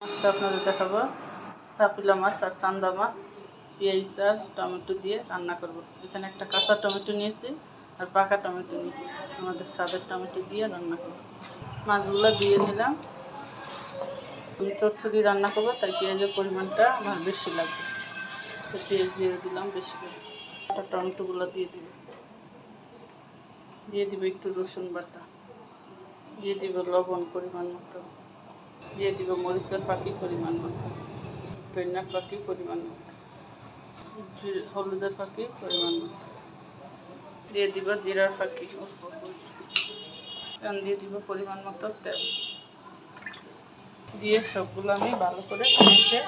মাছটা আপনাদের দেখাবো সাপিলা মাছ আর চান্দা মাছ পেঁয়াজ আর টমেটো দিয়ে রান্না করব। এখানে একটা কাঁচা টমেটো নিয়েছি আর পাকা টমেটো নিয়েছি, আমাদের স্বাদের টমেটো দিয়ে রান্না করব। মাছগুলো দিয়ে নিলাম। আমি চচ্চড়ি রান্না করবো, তাই পেঁয়াজের পরিমাণটা আমার বেশি লাগবে, তো পেঁয়াজ দিয়ে দিলাম বেশি করে। টমেটোগুলো দিয়ে দিব একটু রসুন বাটা, দিয়ে দিব লবণ পরিমাণ মতো, দিয়ে দিব মরিচের পাখি পরিমাণ মতো, ধনিয়ার পাখি পরিমাণ মতো, হলুদের পাখি পরিমাণ মতো, দিয়ে দিব জিরার পাখি অল্প করে, দিয়ে দিব পরিমাণ মতো তেল, দিয়ে সবগুলো আমি ভালো করে মেখে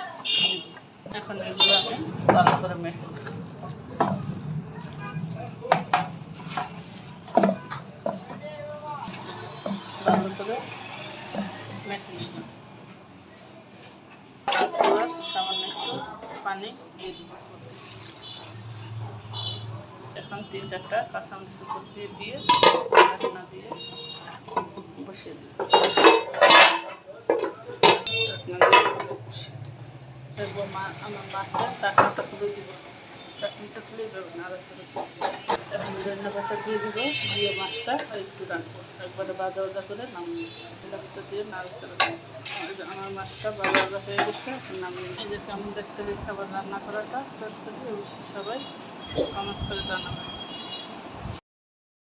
দিব। এখন এগুলো আমি ভালো করে মেখে ভালো করে মেখে নিলাম। তারপর সামান্য একটু পানি দিয়ে দিব। এখন 3-4টা কাঁচামরিচ উপর দিয়ে ঢাকনা দিয়ে বসিয়ে দিব। আমার মাছের ঢাকনাটা তুলে দিব, ঢাকনাটা তুলে দেবো নাড়াচাড়া করতে। এখন ধন্যবাদটা দিয়ে দিব, দিয়ে মাছটা একটু রাখবো, একবারে বাজা বাজা করে নামিয়ে ঢাকনাটা দিয়ে নাড়াচাড়া করবো। আমার মাছটা বাজা বাজা হয়ে গেছে, এখন নামিয়ে এই যে কেমন দেখতে হয়েছে আবার রান্না করাটা চচ্চড়ি। অবশ্যই সবাই কমেন্টস করে জানাবেন।